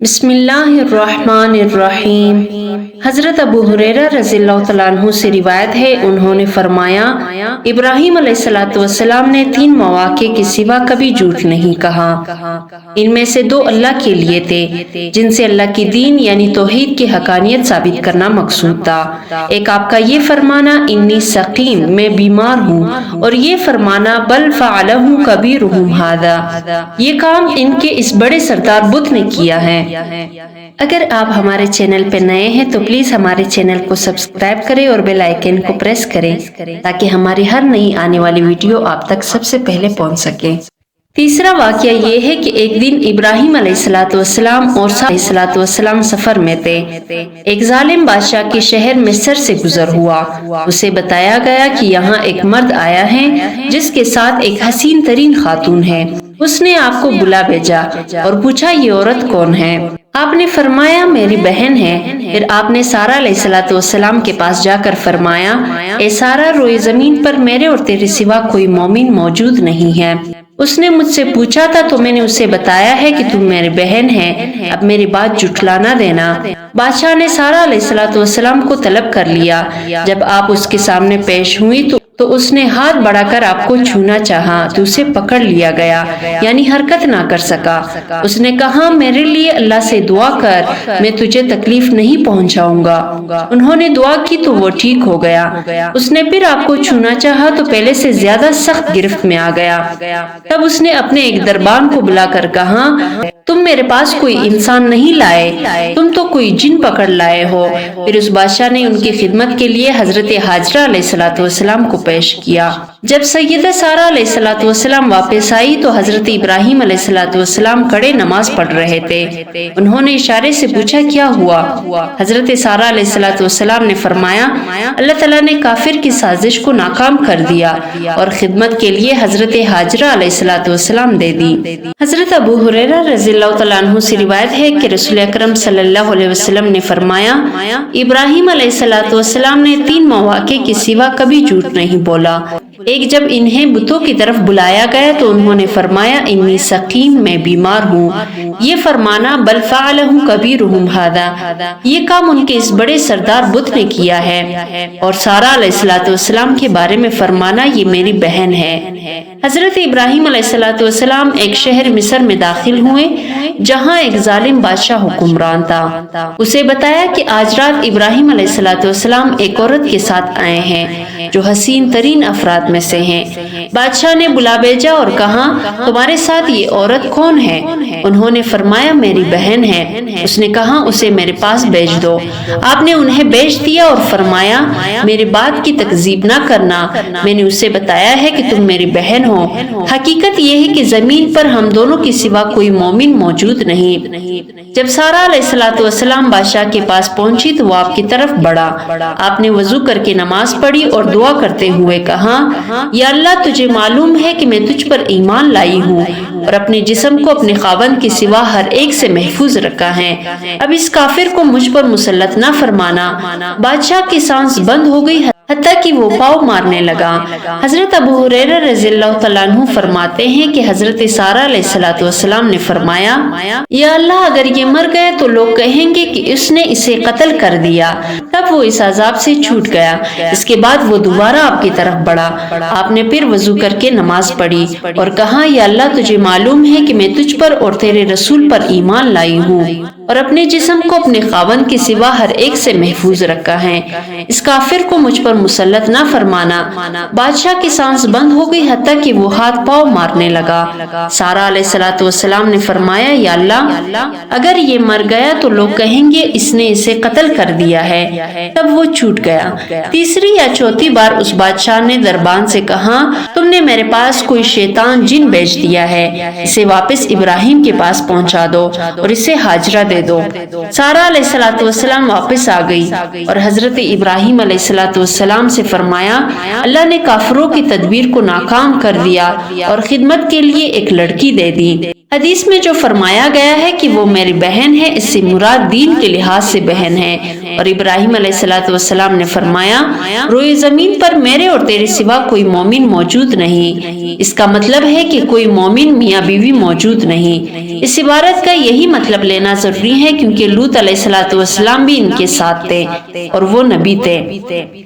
بسم اللہ الرحمن الرحیم۔ حضرت ابو ہریرہ رضی اللہ تعالیٰ عنہ سے روایت ہے، انہوں نے فرمایا ابراہیم علیہ السلام نے 3 مواقع کے سوا کبھی جھوٹ نہیں کہا۔ ان میں سے 2 اللہ کے لیے تھے جن سے اللہ کی دین یعنی توحید کی حقانیت ثابت کرنا مقصود تھا۔ ایک آپ کا یہ فرمانا انی سقیم، میں بیمار ہوں، اور یہ فرمانا بل فعلہ کبیرہم ھذا، یہ کام ان کے اس بڑے سردار بت نے کیا ہے۔ اگر آپ ہمارے چینل پہ نئے ہیں تو پلیز ہمارے چینل کو سبسکرائب کریں اور بیل آئیکن کو پریس کریں تاکہ ہماری ہر نئی آنے والی ویڈیو آپ تک سب سے پہلے پہنچ سکے۔ تیسرا واقعہ یہ ہے کہ ایک دن ابراہیم علیہ السلام اور علیہ السلام سفر میں تھے۔ ایک ظالم بادشاہ کے شہر مصر سے گزر ہوا۔ اسے بتایا گیا کہ یہاں ایک مرد آیا ہے جس کے ساتھ ایک حسین ترین خاتون ہے۔ اس نے آپ کو بلا بھیجا اور پوچھا یہ عورت کون ہے؟ آپ نے فرمایا میری بہن ہے۔ پھر آپ نے سارہ علیہ السلام کے پاس جا کر فرمایا اے سارہ، روئے زمین پر میرے اور تیرے سوا کوئی مومن موجود نہیں ہے۔ اس نے مجھ سے پوچھا تھا تو میں نے اسے بتایا ہے کہ تم میری بہن ہے، اب میری بات جھٹلانا دینا۔ بادشاہ نے سارہ علیہ السلام کو طلب کر لیا۔ جب آپ اس کے سامنے پیش ہوئی تو اس نے ہاتھ بڑھا کر آپ کو چھونا چاہا تو اسے پکڑ لیا گیا، یعنی حرکت نہ کر سکا۔ اس نے کہا میرے لیے اللہ سے دعا کر، میں تجھے تکلیف نہیں پہنچاؤں گا۔ انہوں نے دعا کی تو وہ ٹھیک ہو گیا۔ اس نے پھر آپ کو چھونا چاہا تو پہلے سے زیادہ سخت گرفت میں آ گیا۔ تب اس نے اپنے ایک دربان کو بلا کر کہا تم میرے پاس کوئی انسان نہیں لائے، تم تو کوئی جن پکڑ لائے ہو۔ پھر اس بادشاہ نے ان کی خدمت کے لیے حضرت ہاجرہ علیہ السلام کو پیش کیا۔ جب سیدہ سارہ علیہ السلام واپس آئی تو حضرت ابراہیم علیہ السلام کھڑے نماز پڑھ رہے تھے۔ انہوں نے اشارے سے پوچھا کیا ہوا؟ حضرت سارہ علیہ السلام نے فرمایا اللہ تعالیٰ نے کافر کی سازش کو ناکام کر دیا اور خدمت کے لیے حضرت ہاجرہ علیہ السلام دے دی۔ حضرت ابو ہریرہ رضی اللہ تعالیٰ عنہ سے روایت ہے کہ رسول اکرم صلی اللہ علیہ وسلم نے فرمایا ابراہیم علیہ السلام نے 3 مواقع کے سوا کبھی جھوٹ نہیں بولا۔ ایک جب انہیں بتوں کی طرف بلایا گیا تو انہوں نے فرمایا انی سقیم، میں بیمار ہوں، یہ فرمانا بل فعلہ کبیرہم ھذا، یہ کام ان کے اس بڑے سردار بت نے کیا ہے، اور سارہ علیہ السلام کے بارے میں فرمانا یہ میری بہن ہے۔ حضرت ابراہیم علیہ السلام ایک شہر مصر میں داخل ہوئے جہاں ایک ظالم بادشاہ حکمران تھا۔ اسے بتایا کہ آج رات ابراہیم علیہ السلام ایک عورت کے ساتھ آئے ہیں جو حسین ترین افراد میں سے ہیں۔ بادشاہ نے بلا بھیجا اور کہا تمہارے ساتھ یہ عورت کون ہے؟ انہوں نے فرمایا میری بہن ہے۔ اس نے کہا اسے میرے پاس بھیج دو۔ آپ نے انہیں بھیج دیا اور فرمایا میری بات کی تکذیب نہ کرنا، میں نے اسے بتایا ہے کہ تم میری بہن ہو۔ حقیقت یہ ہے کہ زمین پر ہم دونوں کے سوا کوئی مومن موجود نہیں۔ جب سارہ علیہ السلام بادشاہ کے پاس پہنچی تو وہ آپ کی طرف بڑھا۔ آپ نے وضو کر کے نماز پڑھی اور دعا کرتے ہوئے کہا یا اللہ تجھے معلوم ہے کہ میں تجھ پر ایمان لائی ہوں اور اپنے جسم کو اپنے خاوند کے سوا ہر ایک سے محفوظ رکھا ہے، اب اس کافر کو مجھ پر مسلط نہ فرمانا۔ بادشاہ کی سانس بند ہو گئی حتیٰ کہ وہ پاؤں مارنے لگا۔ حضرت ابو ہریرہ رضی اللہ تعالیٰ عنہ فرماتے ہیں کہ حضرت سارہ علیہ السلام نے فرمایا یا اللہ اگر یہ مر گئے تو لوگ کہیں گے کہ اس نے اسے قتل کر دیا۔ تب وہ اس عذاب سے چھوٹ گیا۔ اس کے بعد وہ دوبارہ آپ کی طرف بڑھا۔ آپ نے پھر وضو کر کے نماز پڑھی اور کہا یا اللہ تجھے معلوم ہے کہ میں تجھ پر اور تیرے رسول پر ایمان لائی ہوں اور اپنے جسم کو اپنے خاوند کے سوا ہر ایک سے محفوظ رکھا ہے، اس کافر کو مجھ پر مسلط نہ فرمانا۔ بادشاہ کی سانس بند ہو گئی حتیٰ کہ وہ ہاتھ پاؤں مارنے لگا۔ سارہ علیہ السلام نے فرمایا یا اللہ اگر یہ مر گیا تو لوگ کہیں گے اس نے اسے قتل کر دیا ہے، تب وہ چھوٹ گیا۔ تیسری یا چوتھی بار اس بادشاہ نے دربان سے کہا تم نے میرے پاس کوئی شیطان جن بھیج دیا ہے، اسے واپس ابراہیم کے پاس پہنچا دو اور اسے ہاجرہ دے دو۔ سارہ علیہ السلام واپس آ گئی اور حضرت ابراہیم علیہ والسلام سے فرمایا اللہ نے کافروں کی تدبیر کو ناکام کر دیا اور خدمت کے لیے ایک لڑکی دے دی۔ حدیث میں جو فرمایا گیا ہے کہ وہ میری بہن ہے، اس سے مراد دین کے لحاظ سے بہن ہے۔ اور ابراہیم علیہ السلام نے فرمایا روئے زمین پر میرے اور تیرے سوا کوئی مومن موجود نہیں۔ اس کا مطلب ہے کہ کوئی مومن میاں بیوی موجود نہیں۔ اس عبارت کا یہی مطلب لینا ضروری ہے کیونکہ لوط علیہ السلام بھی ان کے ساتھ تھے اور وہ نبی تھے۔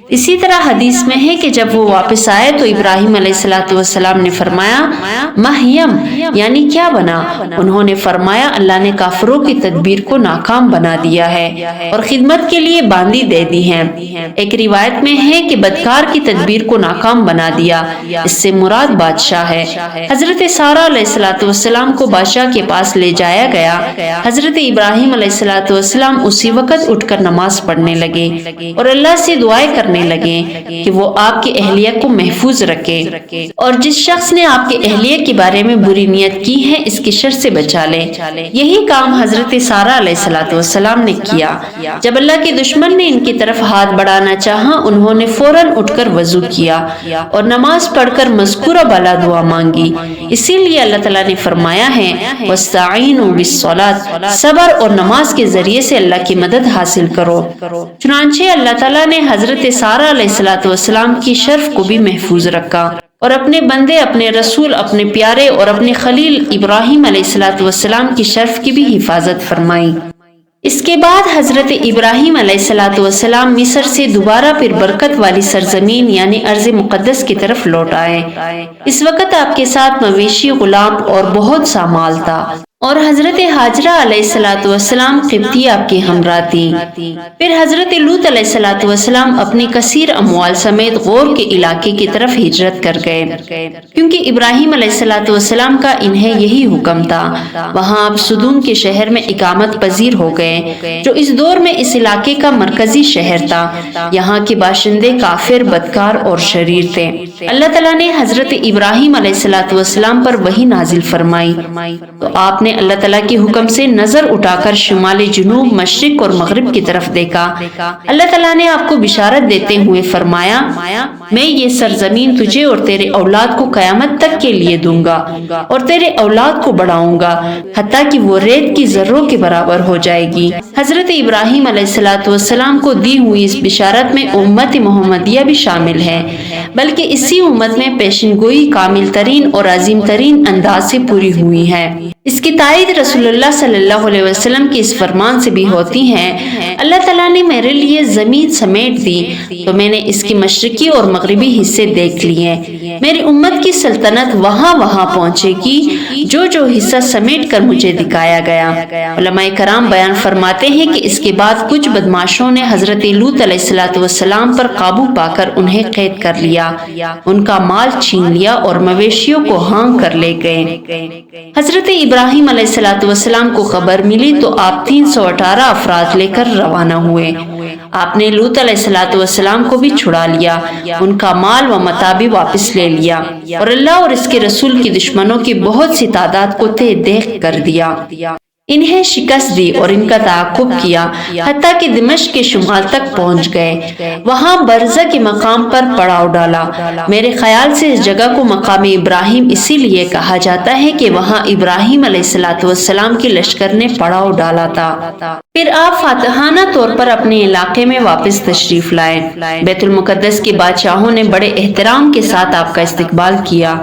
اسی طرح حدیث میں ہے کہ جب وہ واپس آئے تو ابراہیم علیہ السلام نے فرمایا مہیم یعنی کیا بنا؟ انہوں نے فرمایا اللہ نے کافروں کی تدبیر کو ناکام بنا دیا ہے اور خدمت کے لیے باندی دے دی ہے۔ ایک روایت میں ہے کہ بدکار کی تدبیر کو ناکام بنا دیا، اس سے مراد بادشاہ ہے۔ حضرت سارہ علیہ السلام کو بادشاہ کے پاس لے جایا گیا۔ حضرت ابراہیم علیہ السلام اسی وقت اٹھ کر نماز پڑھنے لگے اور اللہ سے دعائیں کرنے لگے کہ وہ آپ کی اہلیہ کو محفوظ رکھے اور جس شخص نے آپ کے اہلیہ کے بارے میں بری نیت کی ہے اس کی شر سے بچا لے۔ یہی کام حضرت سارہ علیہ السلام نے کیا۔ جب اللہ کے دشمن نے ان کی طرف ہاتھ بڑھانا چاہا انہوں نے فوراً اٹھ کر وضو کیا اور نماز پڑھ کر مذکورہ بالا دعا مانگی۔ اسی لیے اللہ تعالیٰ نے فرمایا ہے وَاسْتَعِینُوا بِالصَّلَاةِ، صبر اور نماز کے ذریعے سے اللہ کی مدد حاصل کرو۔ چنانچہ اللہ تعالیٰ نے حضرت سارہ علیہ السلام کی شرف کو بھی محفوظ رکھا اور اپنے بندے، اپنے رسول، اپنے پیارے اور اپنے خلیل ابراہیم علیہ السلام کی شرف کی بھی حفاظت فرمائی۔ اس کے بعد حضرت ابراہیم علیہ السلام مصر سے دوبارہ پھر برکت والی سرزمین یعنی ارض مقدس کی طرف لوٹ آئے۔ اس وقت آپ کے ساتھ مویشی، غلام اور بہت سا مال تھا اور حضرت ہاجرہ علیہ السلام قبطی آپ کی ہمراہ تھی۔ پھر حضرت لوط علیہ السلام اپنی کثیر اموال سمیت غور کے علاقے کی طرف ہجرت کر گئے کیونکہ ابراہیم علیہ السلام کا انہیں یہی حکم تھا۔ وہاں آپ سدوم کے شہر میں اقامت پذیر ہو گئے جو اس دور میں اس علاقے کا مرکزی شہر تھا۔ یہاں کے باشندے کافر، بدکار اور شریر تھے۔ اللہ تعالیٰ نے حضرت ابراہیم علیہ السلام پر وحی نازل فرمائی تو آپ نے اللہ تعالیٰ کے حکم سے نظر اٹھا کر شمال، جنوب، مشرق اور مغرب کی طرف دیکھا۔ اللہ تعالیٰ نے آپ کو بشارت دیتے ہوئے فرمایا میں یہ سرزمین تجھے اور تیرے اولاد کو قیامت تک کے لیے دوں گا اور تیرے اولاد کو بڑھاؤں گا حتیٰ کہ وہ ریت کی ذروں کے برابر ہو جائے گی۔ حضرت ابراہیم علیہ السلام کو دی ہوئی اس بشارت میں امت محمدیہ بھی شامل ہے، بلکہ اسی امت میں پیشن گوئی کامل ترین اور عظیم ترین انداز سے پوری ہوئی ہے۔ اس کی تائید رسول اللہ صلی اللہ علیہ وسلم کی اس فرمان سے بھی ہوتی ہے اللہ تعالیٰ نے میرے لیے زمین سمیٹ دی تو میں نے اس کی مشرقی اور مغربی حصے دیکھ لیے۔ میری امت کی سلطنت وہاں پہنچے گی جو حصہ سمیٹ کر مجھے دکھایا گیا۔ علماء کرام بیان فرماتے ہیں کہ اس کے بعد کچھ بدماشوں نے حضرت لوط علیہ السلام پر قابو پا کر انہیں قید کر لیا، ان کا مال چھین لیا اور مویشیوں کو ہانک کر لے گئے۔ حضرت ابراہیم علیہ السلام کو خبر ملی تو آپ 318 افراد لے کر روانہ ہوئے۔ آپ نے لوط علیہ السلام کو بھی چھڑا لیا، ان کا مال و متاع بھی واپس لے لیا اور اللہ اور اس کے رسول کی دشمنوں کی بہت سی تعداد کو تہ دیکھ کر دیا۔ انہیں شکست دی اور ان کا تعاقب کیا حتیٰ کہ دمشق کے شمال تک پہنچ گئے، وہاں برزہ کے مقام پر پڑاؤ ڈالا۔ میرے خیال سے اس جگہ کو مقام ابراہیم اسی لیے کہا جاتا ہے کہ وہاں ابراہیم علیہ السلام کے لشکر نے پڑاؤ ڈالا تھا۔ پھر آپ فاتحانہ طور پر اپنے علاقے میں واپس تشریف لائے۔ بیت المقدس کے بادشاہوں نے بڑے احترام کے ساتھ آپ کا استقبال کیا،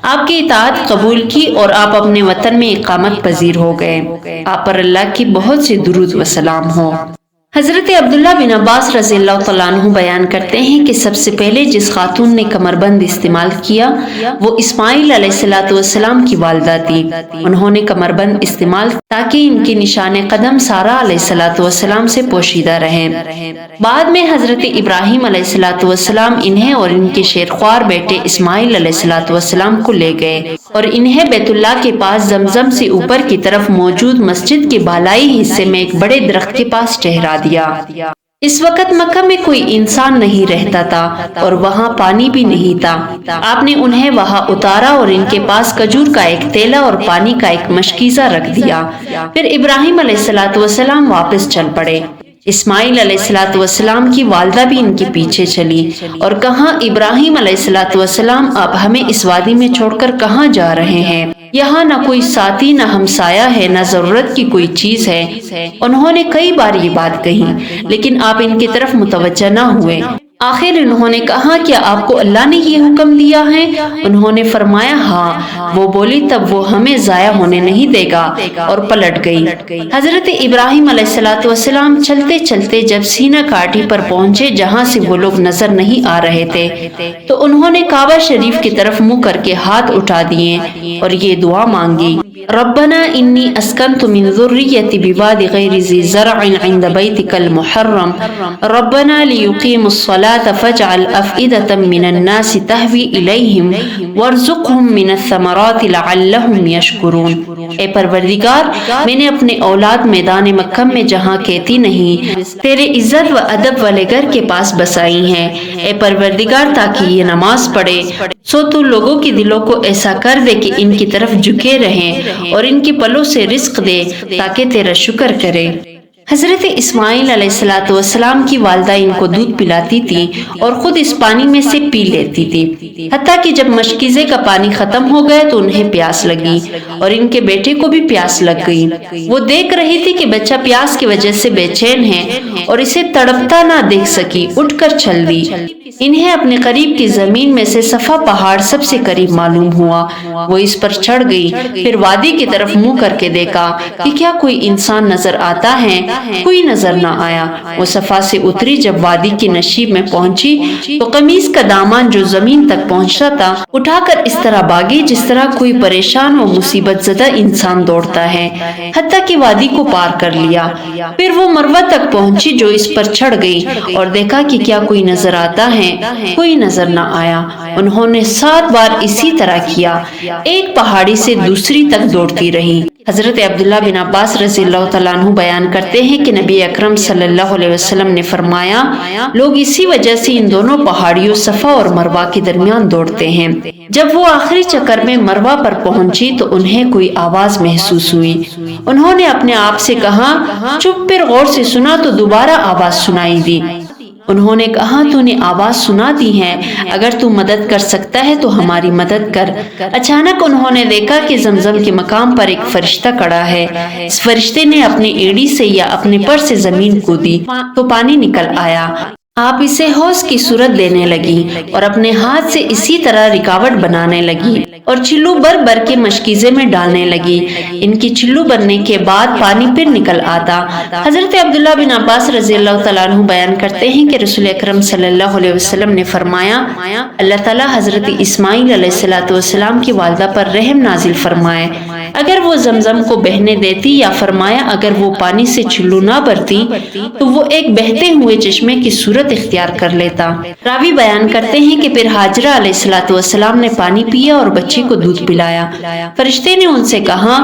آپ کی اطاعت قبول کی اور آپ اپنے وطن میں اقامت پذیر ہو گئے۔ آپ پر اللہ کی بہت سی درود و سلام ہو۔ حضرت عبداللہ بن عباس رضی اللہ تعالیٰ عنہ بیان کرتے ہیں کہ سب سے پہلے جس خاتون نے کمربند استعمال کیا وہ اسماعیل علیہ السلام کی والدہ تھی۔ انہوں نے کمربند استعمال تاکہ ان کے نشان قدم سارہ علیہ السلام سے پوشیدہ رہیں۔ بعد میں حضرت ابراہیم علیہ السلام انہیں اور ان کے شیرخوار بیٹے اسماعیل علیہ السلام کو لے گئے اور انہیں بیت اللہ کے پاس زمزم سے اوپر کی طرف موجود مسجد کے بالائی حصے میں ایک بڑے درخت کے پاس ٹھہرا دیا۔ اس وقت مکہ میں کوئی انسان نہیں رہتا تھا اور وہاں پانی بھی نہیں تھا۔ آپ نے انہیں وہاں اتارا اور ان کے پاس کھجور کا ایک تیلا اور پانی کا ایک مشکیزہ رکھ دیا۔ پھر ابراہیم علیہ السلام واپس چل پڑے۔ اسماعیل علیہ الصلوۃ والسلام کی والدہ بھی ان کے پیچھے چلی اور کہا ابراہیم علیہ الصلوۃ والسلام آپ ہمیں اس وادی میں چھوڑ کر کہاں جا رہے ہیں؟ یہاں نہ کوئی ساتھی نہ ہمسایہ ہے نہ ضرورت کی کوئی چیز ہے۔ انہوں نے کئی بار یہ بات کہی لیکن آپ ان کی طرف متوجہ نہ ہوئے۔ آخر انہوں نے کہا کیا آپ کو اللہ نے یہ حکم دیا ہے؟ انہوں نے فرمایا ہاں۔ وہ بولی تب وہ ہمیں ضائع ہونے نہیں دے گا اور پلٹ گئی۔ حضرت ابراہیم علیہ الصلوۃ والسلام چلتے چلتے جب سینا کاٹھی پر پہنچے جہاں سے وہ لوگ نظر نہیں آ رہے تھے تو انہوں نے کعبہ شریف کی طرف منہ کر کے ہاتھ اٹھا دیے اور یہ دعا مانگی، ربنا انی اسکنت من ذریتی بواد غیر ذی زرع عند بیتک المحرم ربنا لیقیموا الصلاة فاجعل افئدة من الناس تهوی الیہم وارزقهم من الثمرات لعلهم یشکرون۔ اے پروردگار میں نے اپنے اولاد میدان مکہ میں جہاں کہتی نہیں تیرے عزت و ادب والے گھر کے پاس بسائی ہیں۔ اے پروردگار تاکہ یہ نماز پڑھے سو تو لوگوں کے دلوں کو ایسا کر دے کہ ان کی طرف جھکے رہیں اور ان کے پلوں سے رزق دے تاکہ تیرا شکر کرے۔ حضرت اسماعیل علیہ الصلوۃ والسلام کی والدہ ان کو دودھ پلاتی تھی اور خود اس پانی میں سے پی لیتی تھی، حتیٰ کہ جب مشکیزے کا پانی ختم ہو گیا تو انہیں پیاس لگی اور ان کے بیٹے کو بھی پیاس لگ گئی۔ وہ دیکھ رہی تھی کہ بچہ پیاس کی وجہ سے بے چین ہے اور اسے تڑپتا نہ دیکھ سکی، اٹھ کر چل دی۔ انہیں اپنے قریب کی زمین میں سے صفا پہاڑ سب سے قریب معلوم ہوا۔ وہ اس پر چڑھ گئی، پھر وادی کی طرف منہ کر کے دیکھا کہ کیا کوئی انسان نظر آتا ہے؟ کوئی نظر نہ آیا۔ وہ صفا سے اتری، جب وادی کی نشیب میں پہنچی تو قمیص کا دامن جو زمین تک پہنچتا تھا اٹھا کر اس طرح بھاگی جس طرح کوئی پریشان و مصیبت زدہ انسان دوڑتا ہے، حتیٰ کہ وادی کو پار کر لیا۔ پھر وہ مروہ تک پہنچی جو اس پر چڑھ گئی اور دیکھا کہ کیا کوئی نظر آتا ہے؟ کوئی نظر نہ آیا۔ انہوں نے 7 بار اسی طرح کیا، ایک پہاڑی سے دوسری تک دوڑتی رہی۔ حضرت عبداللہ بن عباس رضی اللہ تعالیٰ عنہ بیان کرتے ہیں کہ نبی اکرم صلی اللہ علیہ وسلم نے فرمایا لوگ اسی وجہ سے ان دونوں پہاڑیوں صفا اور مروہ کے درمیان دوڑتے ہیں۔ جب وہ آخری چکر میں مروہ پر پہنچی تو انہیں کوئی آواز محسوس ہوئی۔ انہوں نے اپنے آپ سے کہا چپ، پھر غور سے سنا تو دوبارہ آواز سنائی دی۔ انہوں نے کہا تو نے آواز سنا دی ہے، اگر تو مدد کر سکتا ہے تو ہماری مدد کر۔ اچانک انہوں نے دیکھا کہ زمزم کے مقام پر ایک فرشتہ کھڑا ہے۔ اس فرشتے نے اپنی ایڑی سے یا اپنے پر سے زمین کو دی تو پانی نکل آیا۔ آپ اسے حوض کی صورت دینے لگی اور اپنے ہاتھ سے اسی طرح رکاوٹ بنانے لگی اور چلو بھر کے مشکیزے میں ڈالنے لگی۔ ان کی چلو بننے کے بعد پانی پھر نکل آتا۔ حضرت عبداللہ بن عباس رضی اللہ تعالیٰ عنہ بیان کرتے ہیں کہ رسول اکرم صلی اللہ علیہ وسلم نے فرمایا اللہ تعالیٰ حضرت اسماعیل علیہ الصلوۃ والسلام کی والدہ پر رحم نازل فرمائے، اگر وہ زمزم کو بہنے دیتی، یا فرمایا اگر وہ پانی سے چلو نہ بھرتی تو وہ ایک بہتے ہوئے چشمے کی صورت اختیار کر لیتا۔ راوی بیان کرتے ہیں کہ پھر حاجرہ علیہ الصلوۃ والسلام نے پانی پیا اور بچی کو دودھ پلایا۔ فرشتے نے ان سے کہا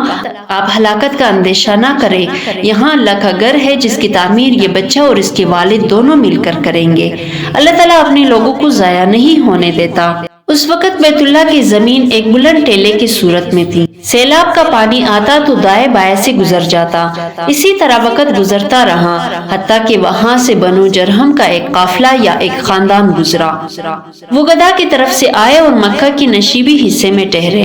آپ ہلاکت کا اندیشہ نہ کریں، یہاں اللہ کا گھر ہے جس کی تعمیر یہ بچہ اور اس کے والد دونوں مل کر کریں گے۔ اللہ تعالیٰ اپنے لوگوں کو ضائع نہیں ہونے دیتا۔ اس وقت بیت اللہ کی زمین ایک بلند ٹیلے کی صورت میں تھی۔ سیلاب کا پانی آتا تو دائیں بائیں سے گزر جاتا۔ اسی طرح وقت گزرتا رہا حتیٰ کہ وہاں سے بنو جرہم کا ایک قافلہ یا ایک خاندان گزرا۔ وہ گدا کی طرف سے آئے اور مکہ کی نشیبی حصے میں ٹھہرے۔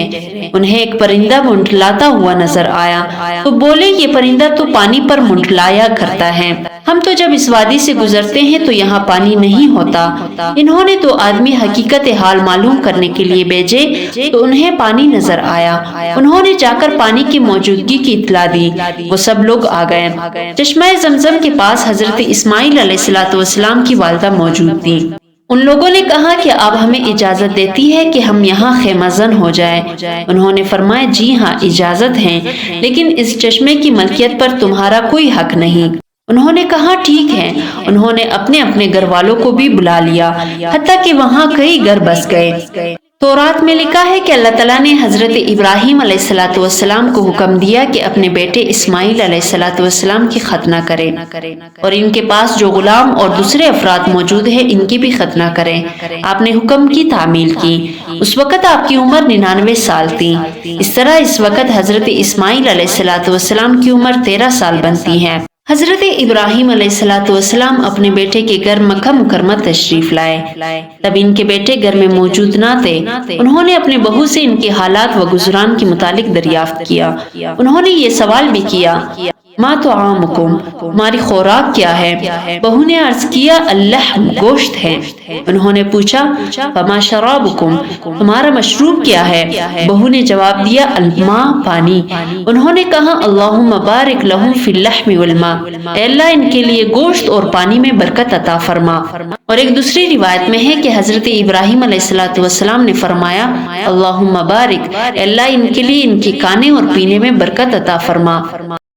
انہیں ایک پرندہ منڈلاتا ہوا نظر آیا تو بولے یہ پرندہ تو پانی پر منڈلایا کرتا ہے، ہم تو جب اس وادی سے گزرتے ہیں تو یہاں پانی نہیں ہوتا۔ انہوں نے 2 آدمی حقیقت حال معلوم کرنے کے لیے بھیجے تو انہیں پانی نظر آیا۔ انہوں نے جا کر پانی کی موجودگی کی اطلاع دی، وہ سب لوگ آ گئے۔ چشمہ زمزم کے پاس حضرت اسماعیل علیہ الصلوۃ والسلام کی والدہ موجود تھی۔ ان لوگوں نے کہا کہ اب ہمیں اجازت دیتی ہے کہ ہم یہاں خیمہ زن ہو جائیں۔ انہوں نے فرمایا جی ہاں اجازت ہے، لیکن اس چشمے کی ملکیت پر تمہارا کوئی حق نہیں۔ انہوں نے کہا ٹھیک ہے۔ انہوں نے اپنے اپنے گھر والوں کو بھی بلا لیا، حتیٰ کہ وہاں کئی گھر بس گئے۔ تورات میں لکھا ہے کہ اللہ تعالیٰ نے حضرت ابراہیم علیہ الصلوۃ والسلام کو حکم دیا کہ اپنے بیٹے اسماعیل علیہ الصلوۃ والسلام کی ختنہ کریں اور ان کے پاس جو غلام اور دوسرے افراد موجود ہیں ان کی بھی ختنہ کریں۔ آپ نے حکم کی تعمیل کی۔ اس وقت آپ کی عمر 99 سال تھی۔ اس طرح اس وقت حضرت اسماعیل علیہ الصلوۃ والسلام کی عمر 13 سال بنتی ہے۔ حضرت ابراہیم علیہ الصلوۃ والسلام اپنے بیٹے کے گھر مکہ مکرمہ تشریف لائے۔ تب ان کے بیٹے گھر میں موجود نہ تھے۔ انہوں نے اپنے بہو سے ان کے حالات و گزران کے متعلق دریافت کیا۔ انہوں نے یہ سوال بھی کیا، ما طعامکم، تمہاری خوراک کیا ہے؟ بہو نے عرض کیا، اللحم، گوشت ہے۔ انہوں نے پوچھا، فما شرابکم، تمہارا مشروب کیا ہے؟ بہو نے جواب دیا، الماء، پانی۔ انہوں نے کہا، اللہم بارک لہم فی اللحم والماء، اے اللہ ان کے لیے گوشت اور پانی میں برکت عطا فرما۔ اور ایک دوسری روایت میں ہے کہ حضرت ابراہیم علیہ الصلوۃ والسلام نے فرمایا، اللہم بارک، اے اللہ ان کے لیے ان کے کھانے اور پینے میں برکت عطا فرما۔